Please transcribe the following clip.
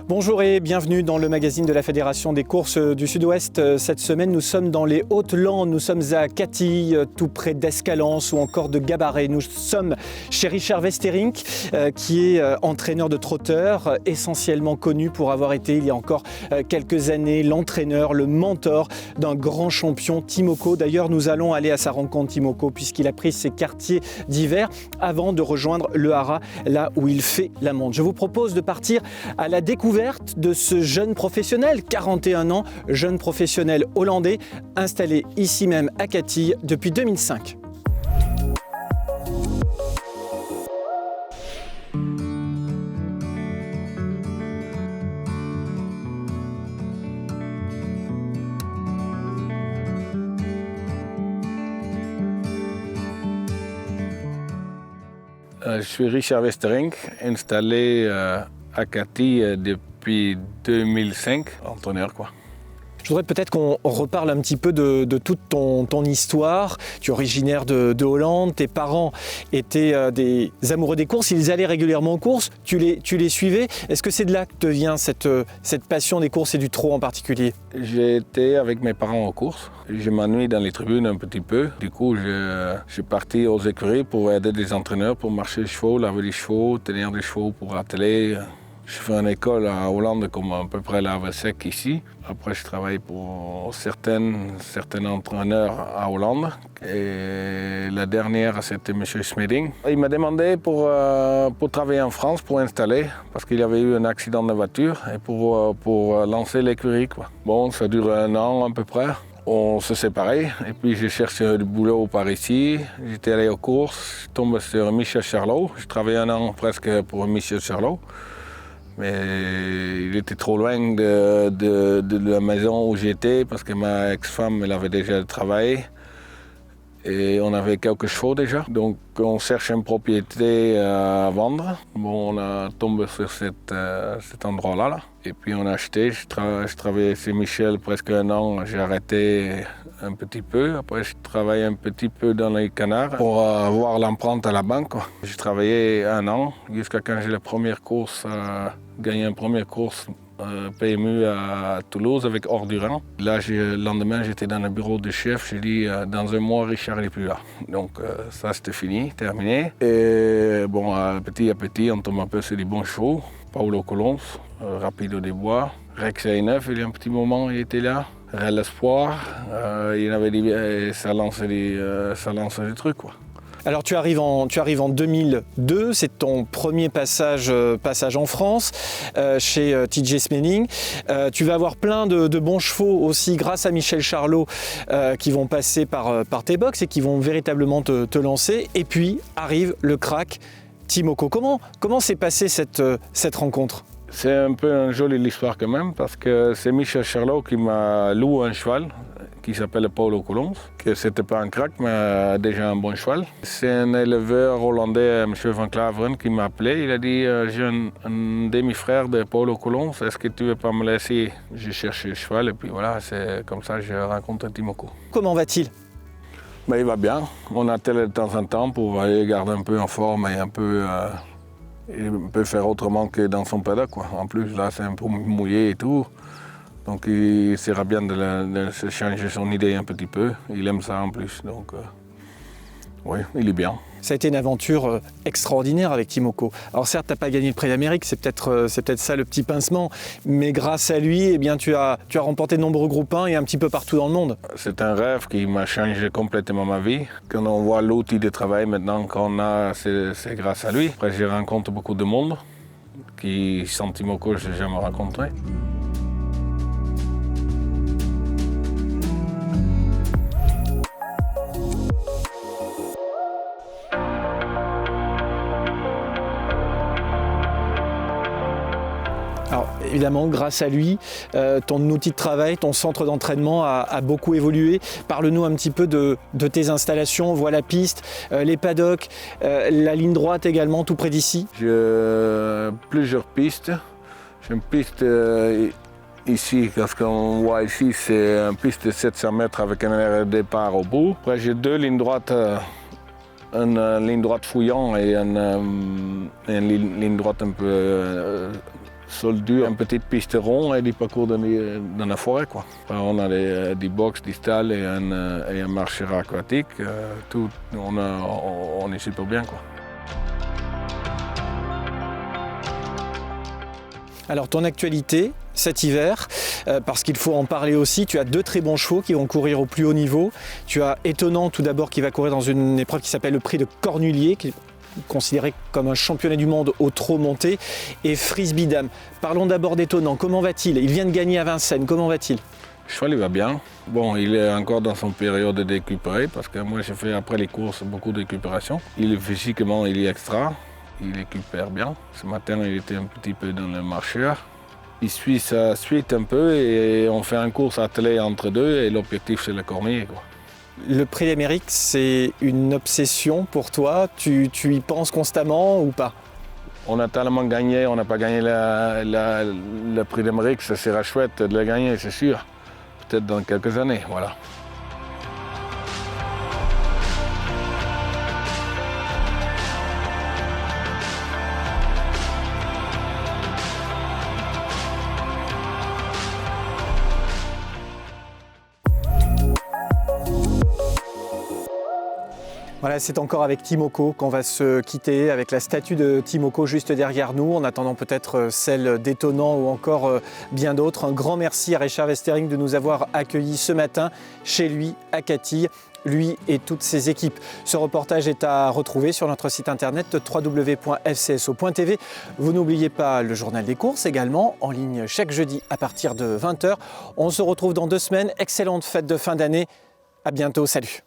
Bonjour et bienvenue dans le magazine de la Fédération des courses du Sud-Ouest. Cette semaine, nous sommes dans les Hautes-Landes, nous sommes à Catille, tout près d'Escalance ou encore de Gabarret. Nous sommes chez Richard Westerink, qui est entraîneur de trotteurs, essentiellement connu pour avoir été, il y a encore quelques années, l'entraîneur, le mentor d'un grand champion, Timoko. D'ailleurs, nous allons aller à sa rencontre, Timoko, puisqu'il a pris ses quartiers d'hiver avant de rejoindre le Haras, là où il fait la monte. Je vous propose de partir à la découverte de ce jeune professionnel, 41 ans, jeune professionnel hollandais, installé ici même à Catille depuis 2005. Je suis Richard Westerink, installé à Catille depuis 2005, entraîneur quoi. Je voudrais peut-être qu'on reparle un petit peu de toute ton histoire. Tu es originaire de Hollande, tes parents étaient des amoureux des courses, ils allaient régulièrement aux courses, tu les suivais. Est-ce que c'est de là que te vient cette passion des courses et du trot en particulier? J'étais avec mes parents aux courses, je m'ennuie dans les tribunes un petit peu. Du coup, je suis parti aux écuries pour aider des entraîneurs, pour marcher les chevaux, laver les chevaux, tenir des chevaux pour atteler. Je fais une école à Hollande comme à peu près la sec ici. Après, je travaille pour certains entraîneurs à Hollande. Et la dernière, c'était M. Smeding. Il m'a demandé pour travailler en France, pour installer, parce qu'il y avait eu un accident de voiture et pour lancer l'écurie, quoi. Bon, ça dure 1 an à peu près. On se séparait et puis j'ai cherché du boulot par ici. J'étais allé aux courses, je tombe sur Michel Charlot. Je travaillais 1 an presque pour Michel Charlot. Mais il était trop loin de la maison où j'étais parce que ma ex-femme, elle avait déjà travaillé. Et on avait quelques chevaux déjà. Donc on cherche une propriété à vendre. Bon, on a tombé sur cet endroit-là. Là. Et puis on a acheté. Je travaillais chez Michel presque 1 an. J'ai arrêté un petit peu. Après, je travaillais un petit peu dans les canards pour avoir l'empreinte à la banque. Quoi. J'ai travaillé 1 an jusqu'à quand j'ai la première course, gagné une première course. PMU à Toulouse avec Orduran. Là, le lendemain, j'étais dans le bureau du chef. J'ai dit, dans 1 mois, Richard n'est plus là. Donc, ça, c'était fini, terminé. Et bon, petit à petit, on tombe un peu sur les bons chevaux. Paulo Colons, Rapido des Bois. Rex A9, il y a un petit moment, il était là. Real Espoir, il avait ça lançait des trucs, quoi. Alors tu arrives en 2002, c'est ton premier passage en France chez TJ Smeding. Tu vas avoir plein de bons chevaux aussi grâce à Michel Charlot qui vont passer par tes box et qui vont véritablement te lancer. Et puis arrive le crack Timoko. Comment s'est passée cette rencontre? C'est un peu une jolie histoire quand même parce que c'est Michel Charlot qui m'a loué un cheval qui s'appelle Paulo Colons, que c'était pas un crack, mais déjà un bon cheval. C'est un éleveur hollandais, M. Van Klaveren, qui m'a appelé. Il a dit j'ai un demi-frère de Paulo Colons, est-ce que tu veux pas me laisser? J'ai cherché le cheval et puis voilà, c'est comme ça que j'ai rencontré Timoko. Comment va-t-il? Ben, il va bien. On attelle de temps en temps pour aller garder un peu en forme et un peu. Il peut faire autrement que dans son paddock, quoi. En plus, là, c'est un peu mouillé et tout. Donc il sera bien de se changer son idée un petit peu. Il aime ça en plus, donc oui, il est bien. Ça a été une aventure extraordinaire avec Timoko. Alors certes, tu n'as pas gagné le Prix d'Amérique, c'est peut-être ça le petit pincement, mais grâce à lui, eh bien, tu as remporté de nombreux groupes 1 et un petit peu partout dans le monde. C'est un rêve qui m'a changé complètement ma vie. Quand on voit l'outil de travail maintenant qu'on a, c'est grâce à lui. Après, je rencontre beaucoup de monde qui, sans Timoko, je n'ai jamais rencontré. Alors évidemment, grâce à lui, ton outil de travail, ton centre d'entraînement a beaucoup évolué. Parle-nous un petit peu de tes installations, voie la piste, les paddocks, la ligne droite également, tout près d'ici. J'ai plusieurs pistes. J'ai une piste ici, ce qu'on voit ici, c'est une piste de 700 mètres avec un aire de départ au bout. Après, j'ai 2 lignes droites. Une ligne droite fouillant et une ligne droite un peu sol dur, une petite piste ronde et des parcours dans la forêt, quoi. Enfin, on a des box, des stalles et un marcheur aquatique. Tout, on est super bien, quoi. Alors ton actualité cet hiver, parce qu'il faut en parler aussi, tu as 2 très bons chevaux qui vont courir au plus haut niveau. Tu as Étonnant tout d'abord qui va courir dans une épreuve qui s'appelle le prix de Cornulier, qui est considéré comme un championnat du monde au trot monté, et Frisbee Dame. Parlons d'abord d'Étonnant, comment va-t-il? Il vient de gagner à Vincennes, comment va-t-il? Le cheval, il va bien. Bon, il est encore dans son période de récupérer, parce que moi j'ai fait après les courses beaucoup de récupération. Physiquement, il est extra. Il récupère bien. Ce matin, il était un petit peu dans le marcheur. Il suit sa suite un peu et on fait une course attelée entre deux et l'objectif c'est le cornier, quoi. Le prix d'Amérique, c'est une obsession pour toi? Tu y penses constamment ou pas? On a tellement gagné, on n'a pas gagné le prix d'Amérique, ça sera chouette de le gagner, c'est sûr. Peut-être dans quelques années, voilà. Voilà, c'est encore avec Timoko qu'on va se quitter, avec la statue de Timoko juste derrière nous, en attendant peut-être celle d'Étonnant ou encore bien d'autres. Un grand merci à Richard Westering de nous avoir accueillis ce matin chez lui à Catilles, lui et toutes ses équipes. Ce reportage est à retrouver sur notre site internet www.fcso.tv. Vous n'oubliez pas le journal des courses également, en ligne chaque jeudi à partir de 20h. On se retrouve dans 2 semaines. Excellente fête de fin d'année. À bientôt, salut.